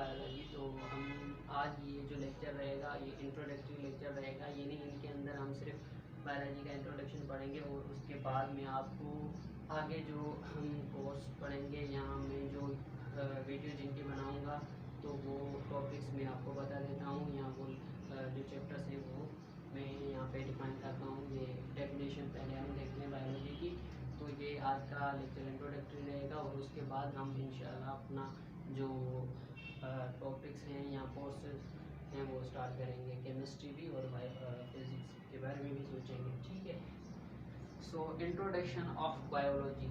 Biology. तो हम आज ये जो लेक्चर रहेगा ये इंट्रोडक्टरी लेक्चर रहेगा, यानी इनके अंदर हम सिर्फ बायोलॉजी का इंट्रोडक्शन पढ़ेंगे और उसके बाद में आपको आगे जो हम कोर्स पढ़ेंगे यहाँ मैं जो वीडियो जिनकी बनाऊँगा तो वो टॉपिक्स मैं आपको बता देता हूँ। यहाँ वो जो चैप्टर्स हैं वो मैं यहाँ पे डिफाइन करता हूँ। ये डेफिनेशन पहले हम देखते हैं बायोलॉजी की। तो ये आज का लेक्चर इंट्रोडक्टरी रहेगा और उसके बाद हम इंशाल्लाह अपना जो टॉपिक्स हैं या कोर्सेज हैं वो स्टार्ट करेंगे। केमिस्ट्री भी और फिजिक्स के बारे में भी सोचेंगे, ठीक है। So introduction of biology.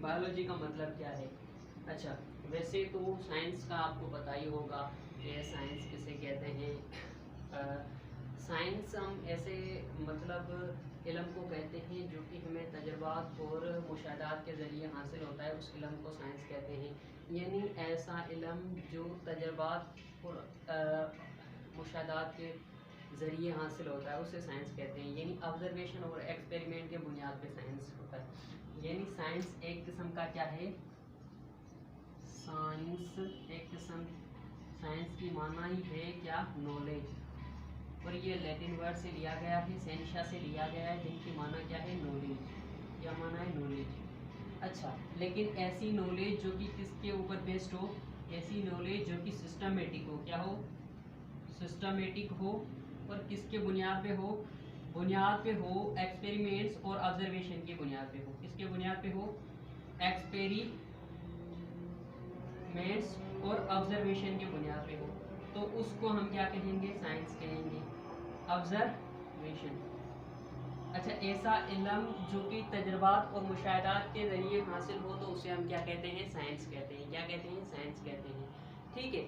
Biology का मतलब क्या है? अच्छा, वैसे तो साइंस का आपको पता ही होगा कि साइंस किसे कहते हैं। साइंस हम ऐसे मतलब इल्म को कहते हैं जो कि हमें तजर्बात और मुशाहदात के ज़रिए हासिल होता है, उस इल्म को साइंस कहते हैं। यानी ऐसा इल्म जो तजर्बात और मुशाहदात के ज़रिए हासिल होता है उसे साइंस कहते हैं। यानी ऑब्जर्वेशन और एक्सपेरिमेंट के बुनियाद पे साइंस होता है। यानी साइंस एक किस्म का क्या है? साइंस एक किस्म, साइंस की माना ही है क्या? नॉलेज। और ये लैटिन वर्ड से लिया गया है, सेंशा से लिया गया है, जिनकी माना क्या है? नॉलेज। क्या माना है? नॉलेज। अच्छा, लेकिन ऐसी नॉलेज जो कि किसके ऊपर बेस्ड हो? ऐसी नॉलेज जो कि सिस्टमेटिक हो। क्या हो? सिस्टमेटिक हो। और किसके बुनियाद पे हो? बुनियाद पे हो एक्सपेरिमेंट्स और ऑब्जर्वेशन की बुनियाद पे हो। किसके बुनियाद पे हो? एक्सपेरिमेंट्स और ऑब्जर्वेशन की बुनियाद पे हो। तो उसको हम क्या कहेंगे? साइंस कहेंगे, ऑब्जर्वेशन। अच्छा, ऐसा इल्म जो कि तजर्बात और मुशाहदात के ज़रिए हासिल हो तो उसे हम क्या कहते हैं? साइंस कहते हैं। क्या कहते हैं? साइंस कहते हैं, ठीक है।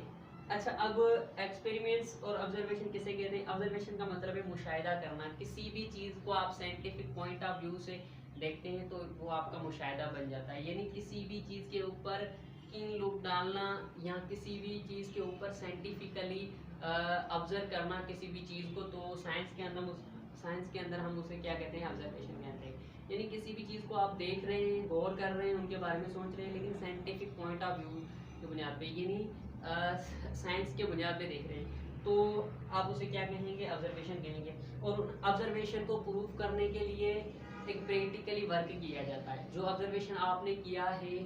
अच्छा, अब एक्सपेरिमेंट्स और ऑब्जर्वेशन किसे कहते हैं? ऑब्जर्वेशन का मतलब है मुशाहिदा करना। किसी भी चीज़ को आप साइंटिफिक पॉइंट ऑफ व्यू से देखते हैं तो वो आपका मुशाहिदा बन जाता है। यानी किसी भी चीज़ के ऊपर किन लोग डालना या किसी भी चीज़ के ऊपर साइंटिफिकली ऑब्जर्व करना किसी भी चीज़ को, तो साइंस के अंदर हम उसे क्या कहते हैं? ऑब्जर्वेशन कहते हैं। यानी किसी भी चीज़ को आप देख रहे हैं, गौर कर रहे हैं, उनके बारे में सोच रहे हैं, लेकिन साइंटिफिक पॉइंट ऑफ व्यू की बुनियाद पे, यानी साइंस के बुनियाद पे देख रहे हैं, तो आप उसे क्या कहेंगे? ऑब्जर्वेशन कहेंगे। और ऑब्जर्वेशन को प्रूफ करने के लिए एक प्रैक्टिकली वर्क किया जाता है। जो ऑब्जर्वेशन आपने किया है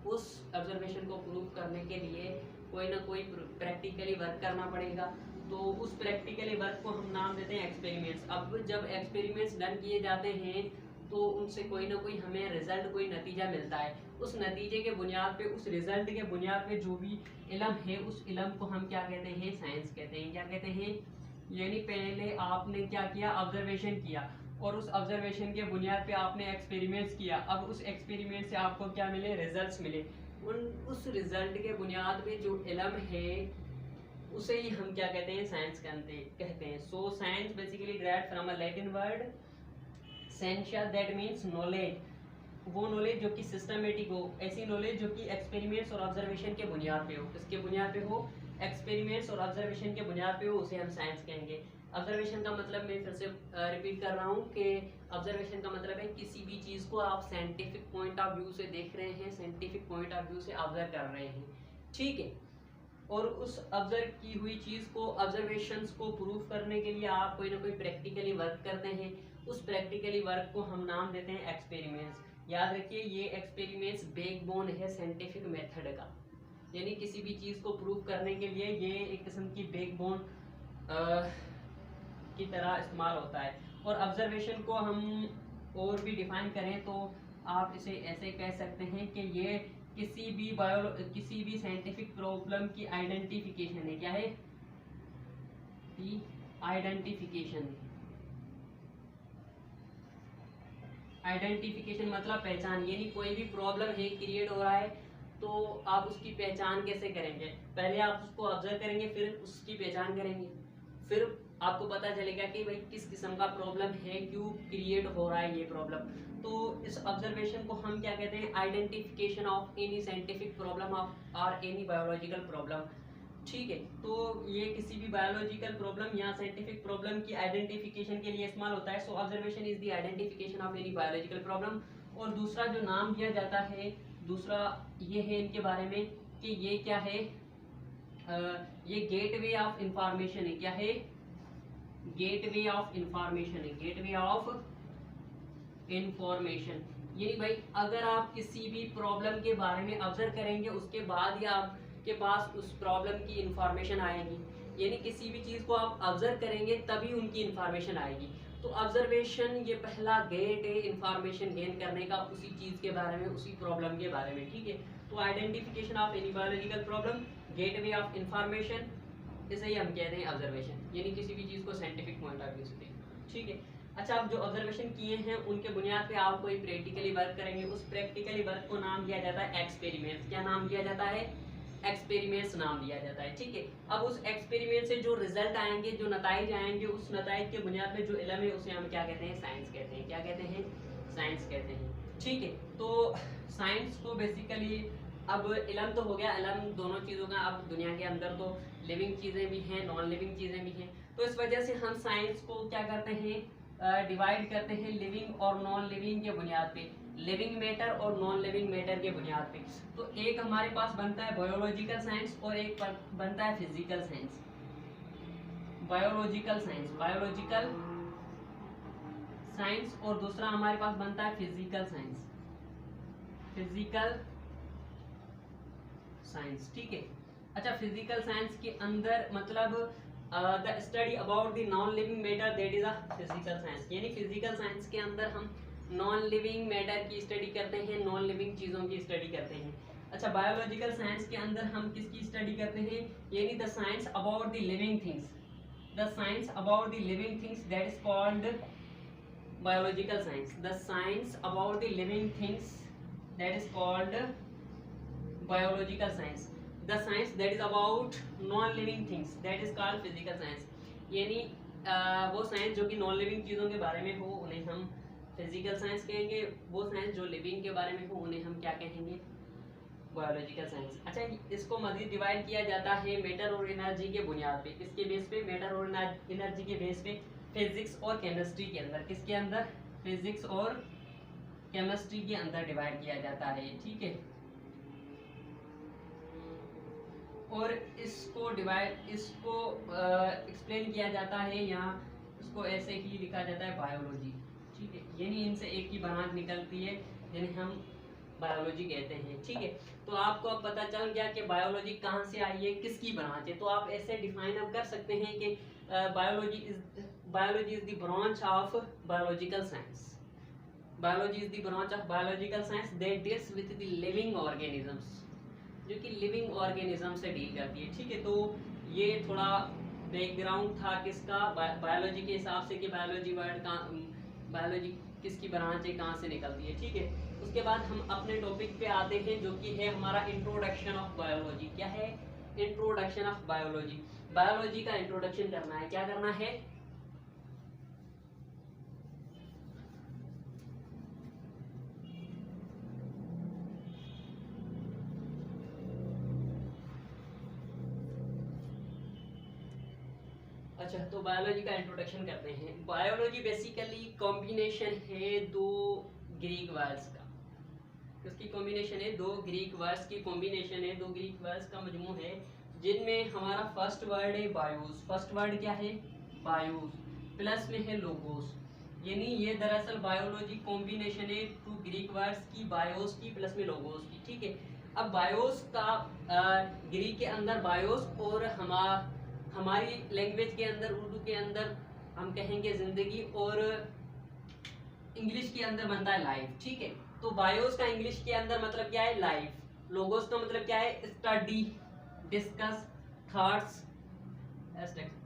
उस ऑब्जर्वेशन को प्रूफ करने के लिए कोई ना कोई प्रैक्टिकली वर्क करना पड़ेगा। तो उस प्रैक्टिकली वर्क को हम नाम देते हैं एक्सपेरिमेंट्स। अब जब एक्सपेरिमेंट्स डन किए जाते हैं तो उनसे कोई ना कोई हमें रिजल्ट, कोई नतीजा मिलता है। उस नतीजे के बुनियाद पे, उस रिजल्ट के बुनियाद पे जो भी इल्म है उस इल्म को हम क्या कहते हैं? साइंस कहते हैं। क्या कहते हैं? यानी पहले आपने क्या किया? ऑब्जर्वेशन किया और उस ऑब्जर्वेशन के बुनियाद पे आपने एक्सपेरिमेंट्स किया। अब उस एक्सपेरिमेंट से आपको क्या मिले? रिजल्ट्स मिले। उस रिजल्ट के बुनियाद पे जो इल्म है उसे ही हम क्या कहते हैं? साइंस कहते हैं। सो science basically derived from a Latin word scientia, that means knowledge. वो नॉलेज जो कि सिस्टमेटिक हो, ऐसी नॉलेज जो कि एक्सपेरिमेंट्स और ऑब्जर्वेशन के बुनियाद पे हो। किसके बुनियाद पे हो? एक्सपेरिमेंट्स और ऑब्जर्वेशन के बुनियाद पे हो, उसे हम साइंस कहेंगे। ऑब्जर्वेशन का मतलब मैं फिर से रिपीट कर रहा हूँ कि ऑब्जर्वेशन का मतलब है किसी भी चीज़ को आप साइंटिफिक पॉइंट ऑफ व्यू से देख रहे हैं, साइंटिफिक पॉइंट ऑफ व्यू से ऑब्जर्व कर रहे हैं, ठीक है। और उस ऑब्जर्व की हुई चीज़ को, ऑब्जर्वेशंस को प्रूफ करने के लिए आप कोई ना कोई प्रैक्टिकली वर्क करते हैं। उस प्रैक्टिकली वर्क को हम नाम देते हैं एक्सपेरिमेंट्स। याद रखिए, ये एक्सपेरिमेंट्स बैकबोन है साइंटिफिक मेथड का। यानी किसी भी चीज़ को प्रूफ करने के लिए ये एक किस्म की बैकबोन की तरह इस्तेमाल होता है। और ऑब्जर्वेशन को हम और भी डिफाइन करें तो आप इसे ऐसे कह सकते हैं कि ये किसी भी साइंटिफिक प्रॉब्लम की आइडेंटिफिकेशन है। क्या है? आइडेंटिफिकेशन। आइडेंटिफिकेशन मतलब पहचान। यानी कोई भी प्रॉब्लम है, क्रिएट हो रहा है, तो आप उसकी पहचान कैसे करेंगे? पहले आप उसको ऑब्जर्व करेंगे, फिर उसकी पहचान करेंगे, फिर आपको पता चलेगा कि भाई किस किस्म का प्रॉब्लम है, क्यों क्रिएट हो रहा है ये प्रॉब्लम। तो इस ऑब्जर्वेशन को हम क्या कहते हैं? Identification of any scientific problem और एनी बायोलॉजिकल प्रॉब्लम, ठीक है। तो ये किसी भी बायोलॉजिकल प्रॉब्लम या साइंटिफिक प्रॉब्लम की आइडेंटिफिकेशन के लिए इस्तेमाल होता है। So observation is the identification of any biological problem. और दूसरा जो नाम दिया जाता है, दूसरा ये है इनके बारे में कि ये क्या है? ये गेटवे ऑफ इंफॉर्मेशन है। क्या है? गेटवे ऑफ इंफॉर्मेशन है, गेटवे ऑफ इंफॉर्मेशन। यानी भाई अगर आप किसी भी प्रॉब्लम के बारे में ऑब्जर्व करेंगे उसके बाद ही आपके पास उस प्रॉब्लम की इंफॉर्मेशन आएगी, यानी किसी भी चीज़ को आप ऑब्जर्व करेंगे तभी उनकी इंफॉर्मेशन आएगी। तो ऑब्जर्वेशन ये पहला गेट है इंफॉर्मेशन गेन करने का, उसी चीज़ के बारे में, उसी प्रॉब्लम के बारे में, ठीक है। तो identification of any biological problem, gateway of information, इसे ही हम कहते हैं ऑब्जर्वेशन, यानी किसी भी चीज़ को साइंटिफिक पॉइंट ऑफ व्यू से देखना, ठीक है। अच्छा, आप जो ऑब्जर्वेशन किए हैं उनके बुनियाद पे आप कोई प्रैक्टिकली वर्क करेंगे, उस प्रैक्टिकली वर्क को नाम दिया जाता है एक्सपेरिमेंट्स। क्या नाम दिया जाता है? एक्सपेरिमेंट्स नाम दिया जाता है, ठीक है। अब उस एक्सपेरिमेंट से जो रिजल्ट आएंगे, जो नताइज आएंगे, उस नताइज के बुनियाद पे जो इल्म है उसे हम क्या कहते हैं? साइंस कहते हैं। क्या कहते हैं? साइंस कहते हैं, ठीक है। तो साइंस को बेसिकली, अब इल्म तो हो गया, इल्म दोनों चीज़ों का। अब दुनिया के अंदर तो लिविंग चीज़ें भी हैं, नॉन लिविंग चीज़ें भी हैं, तो इस वजह से हम साइंस को क्या करते हैं? डिवाइड करते हैं लिविंग और नॉन लिविंग के बुनियाद पे, लिविंग मैटर और नॉन लिविंग मैटर के बुनियाद पे। तो एक हमारे पास बनता है बायोलॉजिकल साइंस और एक बनता है physical science. Biological science, biological science, और दूसरा हमारे पास बनता है फिजिकल साइंस, फिजिकल साइंस, ठीक है। अच्छा, फिजिकल साइंस के अंदर मतलब the study about the non living matter, that is a physical science. यानी फिजिकल साइंस के अंदर हम नॉन लिविंग मैटर की स्टडी करते हैं, नॉन लिविंग चीज़ों की स्टडी करते हैं। अच्छा, बायोलॉजिकल साइंस के अंदर हम किसकी स्टडी करते हैं? यानी the science about the living things, the science about the living things, that is called biological science. The science about the living things, that is called biological science. The science that is about non living things, that is called physical science. यानी वो science जो कि non living चीज़ों के बारे में हो उन्हें हम फिजिकल साइंस कहेंगे, वो साइंस जो लिविंग के बारे में हो उन्हें हम क्या कहेंगे? Biological science. अच्छा, इसको मजीद डिवाइड किया जाता है मैटर और एनर्जी के बुनियाद पे, किसके बेस पे? मैटर और एनर्जी के बेस पे, फिजिक्स और केमिस्ट्री के अंदर। किसके अंदर? फिजिक्स और केमिस्ट्री के अंदर डिवाइड किया जाता है, ठीक है। और इसको एक्सप्लेन किया जाता है, यहाँ इसको ऐसे ही लिखा जाता है बायोलॉजी, ठीक है। यानी इनसे एक ही ब्रांच निकलती है जिन्हें हम बायोलॉजी कहते हैं, ठीक है। तो आपको अब पता चल गया कि बायोलॉजी कहाँ से आई है, किसकी ब्रांच है। तो आप ऐसे डिफाइन अब कर सकते हैं कि biology is the branch of biological science. Biology is the branch of biological science that deals with the living organisms, जो कि लिविंग ऑर्गेनिज्म से डील करती है, ठीक है। तो ये थोड़ा बैकग्राउंड था किसका? बायोलॉजी के हिसाब से कि बायोलॉजी वर्ड का, बायोलॉजी किसकी ब्रांच है, कहाँ से निकलती है, ठीक है। उसके बाद हम अपने टॉपिक पे आते हैं जो कि है हमारा इंट्रोडक्शन ऑफ बायोलॉजी। क्या है? Introduction of biology. बायोलॉजी का इंट्रोडक्शन करना है, क्या करना है? अच्छा, तो बायोलॉजी का इंट्रोडक्शन करते हैं। बायोलॉजी बेसिकली कॉम्बिनेशन है दो ग्रीक वर्ड्स का। किसकी कॉम्बिनेशन है? दो ग्रीक वर्ड्स की कॉम्बिनेशन है, दो ग्रीक वर्ड्स का मजमू है, जिनमें हमारा फर्स्ट वर्ड है बायोस। फर्स्ट वर्ड क्या है? बायोस, प्लस में है लोगोस। यानी ये दरअसल बायोलॉजी कॉम्बिनेशन है टू ग्रीक वर्ड्स की, बायोस की प्लस में लोगोस की, ठीक है। अब बायोस का ग्रीक के अंदर बायोस, और हमारी लैंग्वेज के अंदर, उर्दू के अंदर हम कहेंगे जिंदगी, और इंग्लिश के अंदर बनता है लाइफ, ठीक है। तो बायोस का इंग्लिश के अंदर मतलब क्या है? लाइफ। लोगोस का मतलब क्या है? स्टडी, डिस्कस, थॉट्स, एस्टेक्स।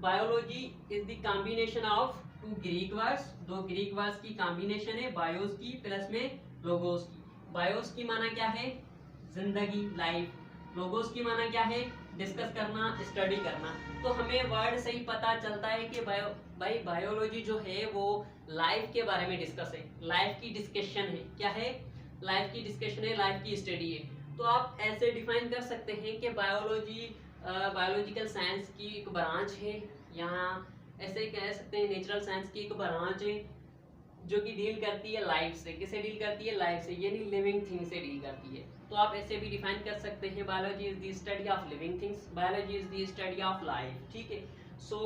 Biology is the combination of two Greek words, दो ग्रीक वर्ड्स की कॉम्बिनेशन है, बायोस की प्लस में लोगोस की। बायोस की माना क्या है? जिंदगी, लाइफ। लोगोस की माना क्या है? डिस्कस करना, स्टडी करना। तो हमें वर्ड से ही पता चलता है कि बायोलॉजी जो है वो लाइफ के बारे में डिस्कस है, लाइफ की डिस्कशन है। क्या है? लाइफ की डिस्कशन है, लाइफ की स्टडी है। तो आप ऐसे डिफाइन कर सकते हैं कि बायोलॉजी बायोलॉजिकल साइंस की एक ब्रांच है, यहाँ ऐसे कह सकते हैं नेचुरल साइंस की एक ब्रांच है जो कि डील करती है लाइफ से। किसे डील करती है? लाइफ से, यानी लिविंग थिंग से डील करती है। तो आप ऐसे भी डिफाइन कर सकते हैं, biology is the study of living things, biology is the study of life, ठीक है। So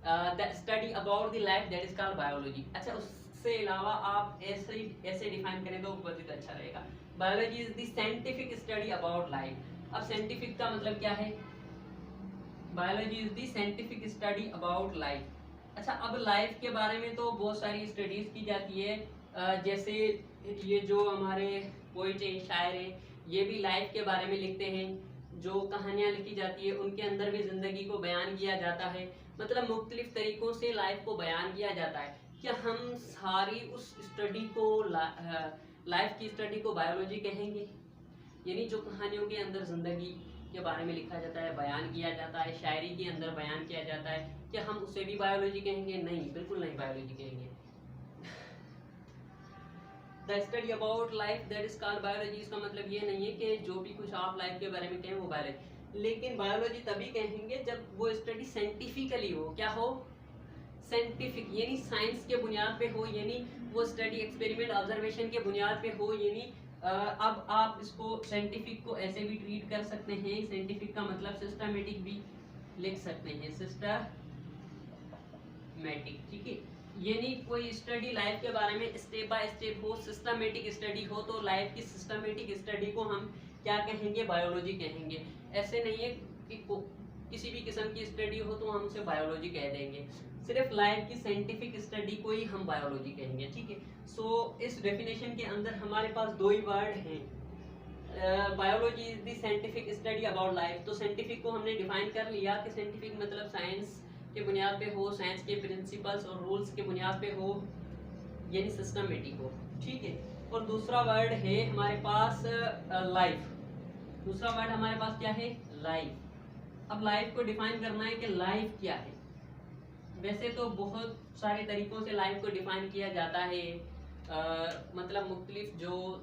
the study about the life that is called biology. अच्छा, उससे अलावा आप ऐसे डिफाइन करें तो बहुत अच्छा रहेगा, biology is the scientific study about life. अब साइंटिफिक का मतलब क्या है, biology is the scientific study about life. अच्छा, अब लाइफ के बारे में तो बहुत सारी स्टडीज की जाती है, जैसे ये जो हमारे पोइट हैं, शायर हैं, ये भी लाइफ के बारे में लिखते हैं, जो कहानियां लिखी जाती है उनके अंदर भी जिंदगी को बयान किया जाता है, मतलब मुख्तलिफ तरीकों से लाइफ को बयान किया जाता है। क्या हम सारी उस स्टडी को लाइफ की स्टडी को बायोलॉजी कहेंगे? यानी जो कहानियों के अंदर जिंदगी के बारे में लिखा जाता है, बयान किया जाता है, शायरी के अंदर बयान किया जाता है, क्या हम उसे भी बायोलॉजी कहेंगे? नहीं, बिल्कुल नहीं बायोलॉजी कहेंगे। The study about life that is called biology, इसका मतलब ये नहीं है कि जो भी कुछ आप लाइफ के बारे में कहें वो बायोलॉजी, लेकिन बायोलॉजी तभी कहेंगे जब वो स्टडी साइंटिफिकली हो। क्या हो? साइंटिफिक, यानी साइंस के बुनियाद पे हो, यानी वो स्टडी एक्सपेरिमेंट ऑब्जर्वेशन के बुनियाद पे हो। यानी अब आप इसको साइंटिफिक को ऐसे भी ट्रीट कर सकते हैं, साइंटिफिक का मतलब सिस्टमेटिक भी लिख सकते हैं, सिस्टमेटिक, ठीक है। यानी कोई स्टडी लाइफ के बारे में स्टेप बाय स्टेप हो, सिस्टमेटिक स्टडी हो, तो लाइफ की सिस्टमेटिक स्टडी को हम क्या कहेंगे? बायोलॉजी कहेंगे। ऐसे नहीं है कि किसी भी किस्म की स्टडी हो तो हम उसे बायोलॉजी कह देंगे, सिर्फ लाइफ की साइंटिफिक स्टडी को ही हम बायोलॉजी कहेंगे, ठीक है। सो इस डेफिनेशन के अंदर हमारे पास दो ही वर्ड हैं, biology is the scientific study about life. तो साइंटिफिक को हमने डिफाइन कर लिया कि साइंटिफिक मतलब साइंस के बुनियाद पे हो, साइंस के प्रिंसिपल्स और रूल्स के बुनियाद पे हो, यानी सिस्टमेटिक हो, ठीक है। और दूसरा वर्ड है हमारे पास लाइफ। दूसरा वर्ड हमारे पास क्या है? लाइफ। अब लाइफ को डिफाइन करना है कि लाइफ क्या है। वैसे तो बहुत सारे तरीकों से लाइफ को डिफाइन किया जाता है, मतलब मुख्तलिफ जो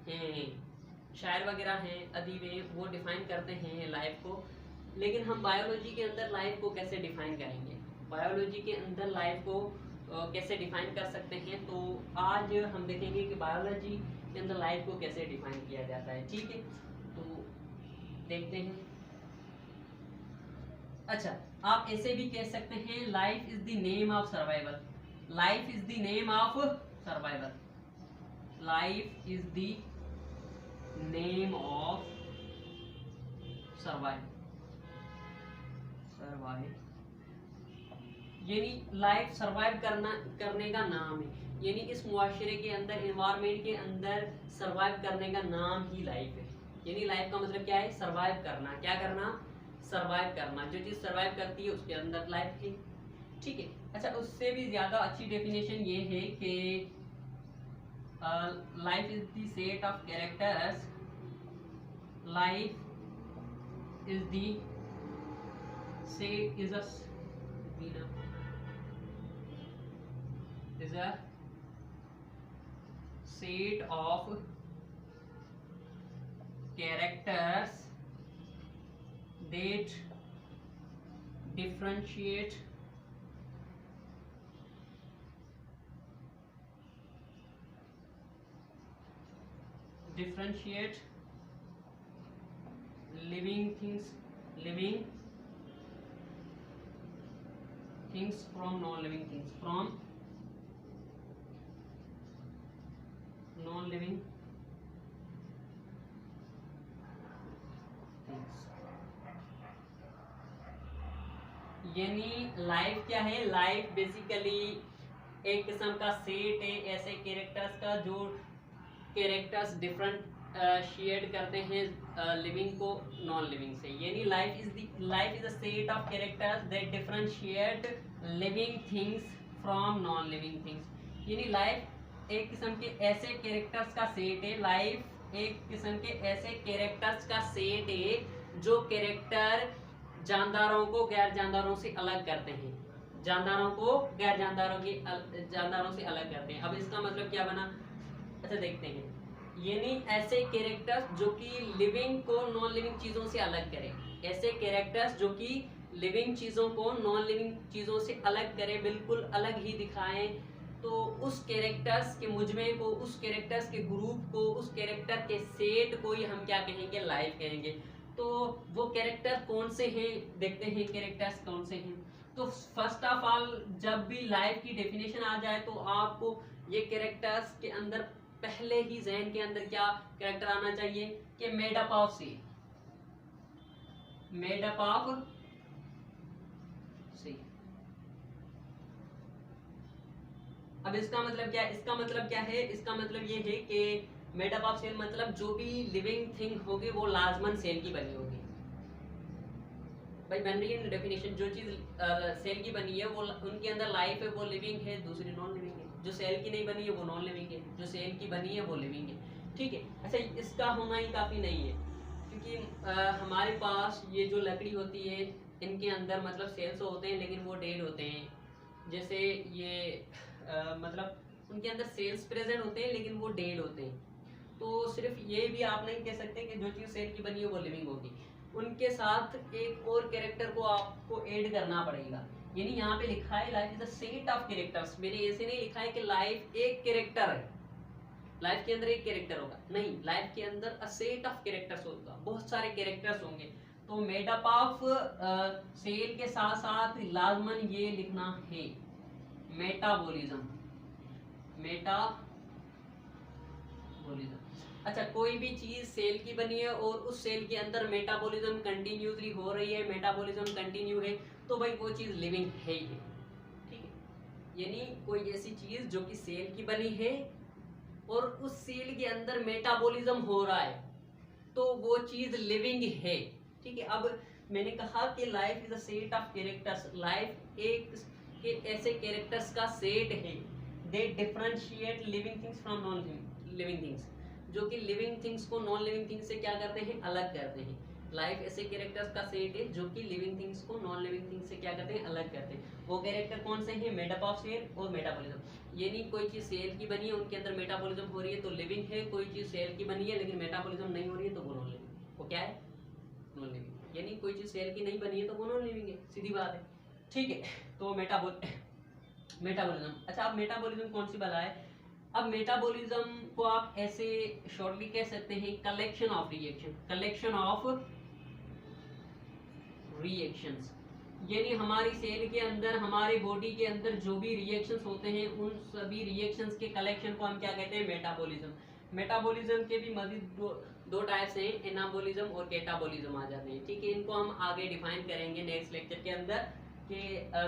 हैं शायर वगैरह हैं, अदीब हैं, वो डिफाइन करते हैं लाइफ को, लेकिन हम बायोलॉजी के अंदर लाइफ को कैसे डिफाइन करेंगे? बायोलॉजी के अंदर लाइफ को कैसे डिफाइन कर सकते हैं? तो आज हम देखेंगे कि बायोलॉजी के अंदर लाइफ को कैसे डिफाइन किया जाता है, ठीक है। तो देखते हैं। अच्छा, आप ऐसे भी कह सकते हैं, life is the name of survival. Life is the name of survival. Life is the name of survival. यानी लाइफ सरवाइव करने का नाम है, यानी इस मुआशरे के अंदर, एनवायरमेंट के अंदर सरवाइव करने का नाम ही लाइफ है। यानी लाइफ का मतलब क्या है? सरवाइव करना। क्या करना? सरवाइव करना। जो चीज सरवाइव करती है उसके अंदर लाइफ है, ठीक है। अच्छा, उससे भी ज्यादा अच्छी डेफिनेशन ये है कि life is the set of characters. Life is the set is a set of characters that differentiate living things from non-living things, from non-living things। यानी लाइफ क्या है? लाइफ बेसिकली एक किस्म का सेट है ऐसे कैरेक्टर्स का जो कैरेक्टर्स डिफरेंट शेड करते हैं लिविंग को नॉन लिविंग से। यानी life is a set of characters that differentiate living things from non living things. यानी लाइफ एक किस्म के ऐसे कैरेक्टर्स का सेट है, लाइफ एक किस्म के ऐसे कैरेक्टर्स का सेट है जो कैरेक्टर जानदारों को गैर जानदारों से अलग करते हैं, जानदारों को गैर जानदारों से अलग करते हैं। अब इसका मतलब क्या बना? अच्छा, देखते हैं। यानी ऐसे कैरेक्टर्स जो कि लिविंग को नॉन लिविंग चीजों से अलग करें, ऐसे कैरेक्टर्स जो कि लिविंग चीजों को नॉन लिविंग चीजों से अलग करें, बिल्कुल अलग ही दिखाएं, तो उस कैरेक्टर्स के मुजमे को, उस कैरेक्टर्स के ग्रुप को, उस कैरेक्टर के सेट को ही हम क्या कहेंगे, लाइफ कहेंगे। तो वो कैरेक्टर कौन से हैं, देखते हैं कैरेक्टर्स कौन से हैं। तो फर्स्ट ऑफ ऑल जब भी लाइफ की डेफिनेशन आ जाए तो आपको ये कैरेक्टर्स के अंदर पहले ही जहन के अंदर क्या कैरेक्टर आना चाहिए कि made up of C, made up of C. अब इसका मतलब क्या है, इसका मतलब क्या है, इसका मतलब ये है कि मेड अप ऑफ सेल मतलब जो भी लिविंग थिंग होगी वो लाजमन सेल की बनी होगी। भाई बन रही है डेफिनेशन, जो चीज सेल की बनी है वो उनके अंदर लाइफ है, वो लिविंग है, दूसरी नॉन लिविंग है। जो सेल की नहीं बनी है वो नॉन लिविंग है, जो सेल की बनी है वो लिविंग है। ठीक है। अच्छा, इसका होना ही काफी नहीं है, क्योंकि हमारे पास ये जो लकड़ी होती है इनके अंदर मतलब सेल्स होते हैं लेकिन वो डेड होते हैं। जैसे ये मतलब उनके अंदर सेल्स प्रेजेंट होते हैं लेकिन वो डेड होते हैं। तो सिर्फ ये भी आप नहीं कह सकते कि जो चीज़ सेल की बनी है वो लिविंग होगी, उनके साथ एक और कैरेक्टर को आपको ऐड करना पड़ेगा। यानी यहाँ पे लिखा है life is a set of characters, मैंने ऐसे नहीं लिखा है कि लाइफ एक कैरेक्टर है, लाइफ के अंदर एक कैरेक्टर होगा, नहीं, लाइफ के अंदर अ सेट ऑफ कैरेक्टर्स होगा, बहुत सारे कैरेक्टर्स होंगे। तो मेड अप ऑफ सेल के साथ साथ लाजमन ये लिखना है मेटाबॉलिज्म, मेटाबॉलिज्म। अच्छा, कोई भी चीज सेल की बनी है और उस सेल के अंदर मेटाबॉलिज्म कंटिन्यूसली हो रही है, मेटाबॉलिज्म कंटिन्यू है, तो भाई वो चीज लिविंग है ही है। ठीक है। यानी कोई ऐसी चीज जो कि सेल की बनी है और उस सेल के अंदर मेटाबॉलिज्म हो रहा है तो वो चीज लिविंग है। ठीक है। अब मैंने कहा कि life is a set of characters, life एक के ऐसे कैरेक्टर्स का सेट है। They differentiate living things from non living things, जो कि लिविंग थिंग्स को नॉन लिविंग थिंग्स से क्या करते हैं, अलग करते हैं। लाइफ ऐसे कैरेक्टर्स का सेट है जो कि लिविंग थिंग्स को नॉन लिविंग थिंग्स से क्या करते हैं, अलग करते हैं। वो कैरेक्टर कौन से हैं, मेड अप ऑफ सेल और मेटाबॉलिज्म। यानी कोई चीज सेल की बनी है उनके अंदर मेटाबॉलिज्म हो रही है तो लिविंग है, कोई चीज सेल की बनी है लेकिन मेटाबॉलिज्म नहीं हो रही है तो वो नॉन लिविंग। वो क्या है, नॉन लिविंग। यानी कोई चीज सेल की नहीं बनी है तो वो नॉन लिविंग है, सीधी बात है। ठीक है। तो मेटाबॉलिज्म। अच्छा, अब मेटाबॉलिज्म कौन सी बला है। अब मेटाबॉलिज्म को आप ऐसे शॉर्टली कह सकते हैं collection of reaction, collection of reactions. यानी हमारी सेल के अंदर, हमारे बॉडी के अंदर जो भी रिएक्शंस होते हैं उन सभी रिएक्शंस के कलेक्शन को हम क्या कहते हैं, मेटाबॉलिज्म। मेटाबॉलिज्म के भी मजीद दो टाइप्स हैं, एनाबॉलिज्म और कैटाबॉलिज्म आ जाते हैं। ठीक है। इनको हम आगे डिफाइन करेंगे नेक्स्ट लेक्चर के अंदर कि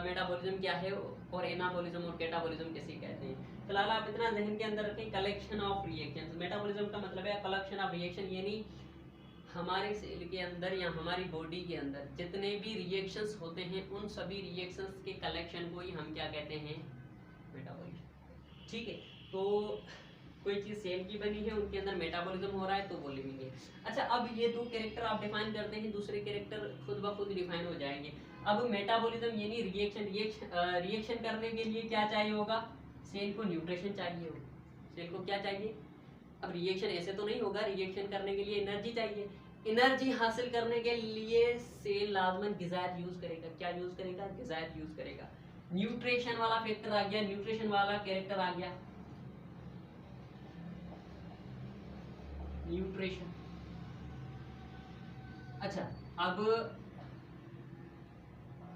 मेटाबॉलिज्म क्या है और एनाबॉलिज्म और कैटाबॉलिज्म कैसे कहते हैं। फिलहाल आप इतना जहन के अंदर रखें, कलेक्शन ऑफ रिएक्शंस। मेटाबॉलिज्म का मतलब है कलेक्शन ऑफ रिएक्शन, यानी हमारे सेल के अंदर या हमारी बॉडी के अंदर जितने भी रिएक्शंस होते हैं उन सभी रिएक्शंस के कलेक्शन को ही हम क्या कहते हैं, मेटाबॉलिज्म। ठीक है। तो कोई चीज सेल की बनी है उनके अंदर मेटाबॉलिज्म हो रहा है तो वो लिविंग है। अच्छा, अब ये दो कैरेक्टर आप डिफाइन करते हैं, दूसरे कैरेक्टर खुद ब खुद डिफाइन हो जाएंगे। अब मेटाबॉलिज्म यानी रिएक्शन करने के लिए क्या चाहिए होगा, सेल को न्यूट्रिशन चाहिए होगा। सेल को क्या चाहिए, अब रिएक्शन ऐसे तो नहीं होगा, रिएक्शन करने के लिए एनर्जी चाहिए। एनर्जी हासिल करने के लिए सेल लाजमन गिज़ात यूज करेगा। क्या यूज करेगा, गिज़ात यूज करेगा। न्यूट्रिशन वाला फैक्टर आ गया, न्यूट्रिशन वाला कैरेक्टर आ गया, न्यूट्रिशन। अच्छा, अब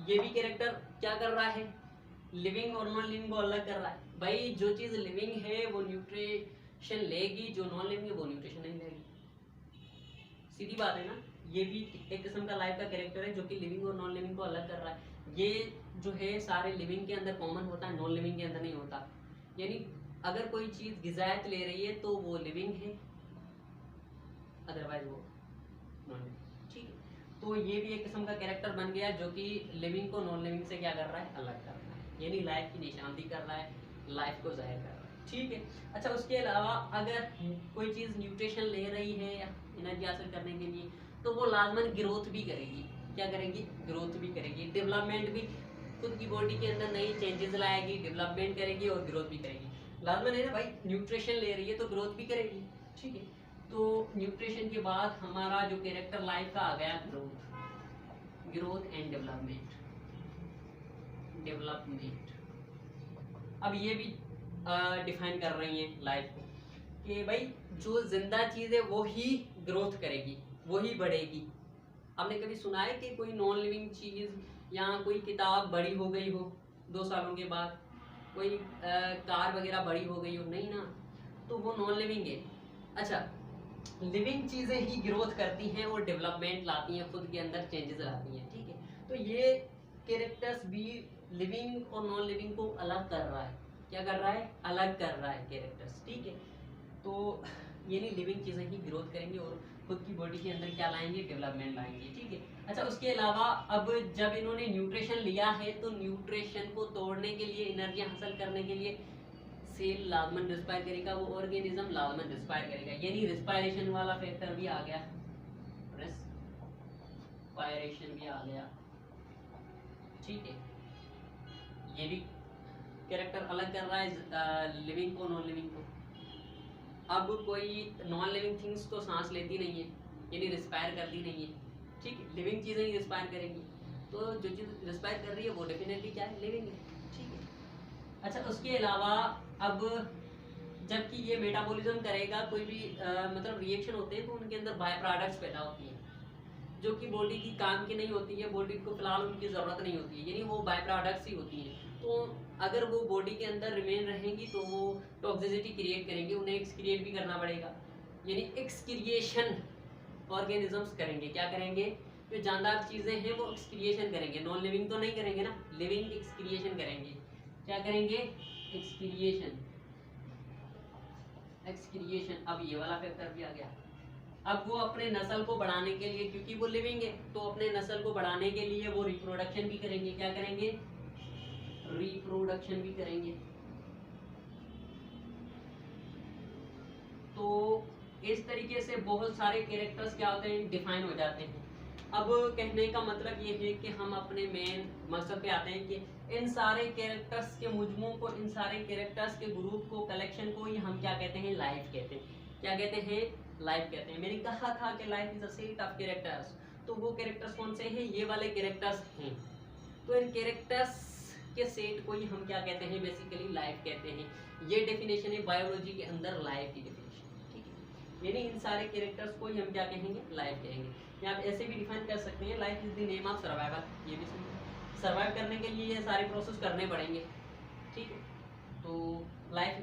ये भी कैरेक्टर क्या कर रहा है, लिविंग और नॉन लिविंग को अलग कर रहा है। भाई जो चीज लिविंग है वो न्यूट्रिशन लेगी, जो नॉन लिविंग है वो न्यूट्रिशन नहीं लेगी, सीधी बात है ना। ये भी एक किस्म का लाइफ का कैरेक्टर है जो कि लिविंग और नॉन लिविंग को अलग कर रहा है। ये जो है सारे लिविंग के अंदर कॉमन होता है, नॉन लिविंग के अंदर नहीं होता। यानी अगर कोई चीज गिज़ायत ले रही है तो वो लिविंग है, अदरवाइज वो नॉन लिविंग। ठीक है। तो ये भी एक किस्म का कैरेक्टर बन गया जो कि लिविंग को नॉन लिविंग से क्या कर रहा है, अलग कर रहा है, यानी लाइफ की निशानदी कर रहा है, लाइफ को जाहिर कर रहा है। ठीक है। अच्छा, उसके अलावा अगर कोई चीज़ न्यूट्रिशन ले रही है एनर्जी हासिल करने के लिए तो वो लाजमन ग्रोथ भी करेगी। क्या करेगी, ग्रोथ भी करेगी, डेवलपमेंट भी, खुद की बॉडी के अंदर नई चेंजेस लाएगी, डेवलपमेंट करेगी और ग्रोथ भी करेगी। लाजमन है ना भाई, न्यूट्रिशन ले रही है तो ग्रोथ भी करेगी। ठीक है। तो न्यूट्रिशन के बाद हमारा जो कैरेक्टर लाइफ का आ गया ग्रोथ, ग्रोथ एंड डेवलपमेंट। अब ये भी डिफाइन कर रही हैं लाइफ को, कि भाई जो जिंदा चीज़ है वो ही ग्रोथ करेगी, वो ही बढ़ेगी। आपने कभी सुना है कि कोई नॉन लिविंग चीज़ या कोई किताब बड़ी हो गई हो 2 सालों के बाद, कोई कार वगैरह बड़ी हो गई हो? नहीं ना, तो वो नॉन लिविंग है। अच्छा, लिविंग चीज़ें ही ग्रोथ करती हैं और डेवलपमेंट लाती हैं, खुद के अंदर चेंजेस लाती हैं, ठीक है। तो ये कैरेक्टर्स भी लिविंग और नॉन लिविंग को अलग कर रहा है। क्या कर रहा है? अलग कर रहा है कैरेक्टर्स, ठीक है। तो ये नहीं, लिविंग चीज़ें ही ग्रोथ करेंगे और खुद की बॉडी के अंदर क्या लाएंगे? डेवलपमेंट लाएंगे, ठीक है। अच्छा, उसके अलावा अब जब इन्होंने न्यूट्रिशन लिया है तो न्यूट्रिशन को तोड़ने के लिए, एनर्जी हासिल करने के लिए सेल लाजमन रिस्पायर करेगा, वो ऑर्गेनिज्म लाजमन रिस्पायर करेगा, यानी रिस्पायरेशन वाला फैक्टर भी आ गया, रिस्पायरेशन भी आ गया, ठीक है। ये भी कैरेक्टर अलग कर रहा है लिविंग को नॉन लिविंग को। अब कोई नॉन लिविंग थिंग्स तो सांस लेती नहीं है, यानी रिस्पायर करती नहीं है, ठीक है। लिविंग चीज़ें ही रिस्पायर करेंगी, तो जो चीज़ रिस्पायर कर रही है वो डेफिनेटली क्या है? लिविंग है, ठीक है। अच्छा, उसके अलावा अब जबकि ये मेटाबॉलिज्म करेगा, कोई भी मतलब रिएक्शन होते हैं तो उनके अंदर बाय प्रोडक्ट्स पैदा होती हैं जो कि बॉडी की काम की नहीं होती है, बॉडी को फिलहाल उनकी ज़रूरत नहीं होती है, यानी वो बाय प्रोडक्ट्स ही होती हैं। तो अगर वो बॉडी के अंदर रिमेन रहेंगी तो वो टॉक्सिसिटी क्रिएट करेंगे, उन्हें एक्सक्रिएट भी करना पड़ेगा, यानी एक्सक्रिएशन ऑर्गेनिजम्स करेंगे। क्या करेंगे? जो जानदार चीज़ें हैं वो एक्सक्रिएशन करेंगे, नॉन लिविंग तो नहीं करेंगे ना, लिविंग एक्सक्रिएशन करेंगे। क्या करेंगे? Excretion, excretion. अब ये वाला फैक्टर भी आ गया। अब वो अपने नस्ल को बढ़ाने के लिए, क्योंकि वो लिविंग है, तो अपने नस्ल को बढ़ाने के लिए वो रिप्रोडक्शन भी करेंगे। क्या करेंगे? रिप्रोडक्शन भी करेंगे। तो इस तरीके से बहुत सारे कैरेक्टर्स क्या होते हैं? डिफाइन हो जाते हैं। अब कहने का मतलब ये है कि हम अपने मेन मकसद पे आते हैं कि इन सारे कैरेक्टर्स के मुजमों को, इन सारे कैरेक्टर्स के ग्रुप को, कलेक्शन को ही हम क्या कहते हैं? लाइफ कहते हैं। क्या कहते हैं? लाइफ कहते हैं। मैंने कहा था कि life is a set of characters, तो वो कैरेक्टर्स कौन से हैं? ये वाले कैरेक्टर्स हैं। तो इन कैरेक्टर्स के सेट को ही हम क्या कहते हैं? बेसिकली लाइफ कहते हैं। ये डेफिनेशन है बायोलॉजी के अंदर लाइफ की डेफिनेशन, ठीक है। यानी इन सारे कैरेक्टर्स को ही हम क्या कहेंगे? लाइफ कहेंगे। या आप ऐसे भी डिफाइन कर सकते हैं, life is the name of survival. ये भी सही। सर्वाइव करने के लिए ये सारे प्रोसेस करने पड़ेंगे, ठीक है। तो लाइफ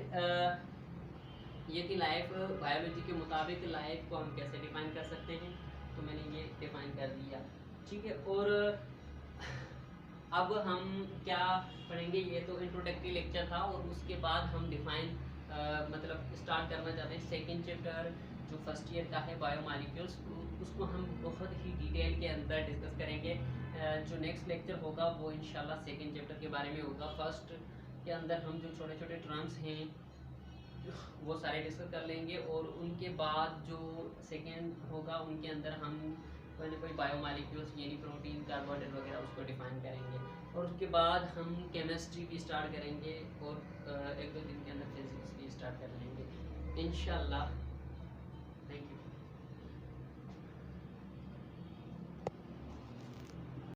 ये कि लाइफ बायोलॉजी के मुताबिक लाइफ को हम कैसे डिफाइन कर सकते हैं, तो मैंने ये डिफाइन कर दिया, ठीक है। और अब हम क्या पढ़ेंगे? ये तो इंट्रोडक्टरी लेक्चर था, और उसके बाद हम डिफाइन मतलब स्टार्ट करना चाहते हैं सेकेंड चैप्टर जो फर्स्ट ईयर का है, बायोमॉलिक्यूल्स। उसको हम बहुत ही डिटेल के अंदर डिस्कस करेंगे। जो नेक्स्ट लेक्चर होगा वो इंशाल्लाह सेकेंड चैप्टर के बारे में होगा। फर्स्ट के अंदर हम जो छोटे छोटे टर्म्स हैं वो सारे डिस्कस कर लेंगे, और उनके बाद जो सेकेंड होगा उनके अंदर हम कोई ना कोई बायोमॉलिक्यूल्स यानी प्रोटीन, कार्बोहाइड्रेट वगैरह उसको डिफाइन करेंगे। और उसके बाद हम केमिस्ट्री भी स्टार्ट करेंगे, और 1-2 दिन के अंदर फिजिक्स भी स्टार्ट कर लेंगे इंशाल्लाह। Thank you.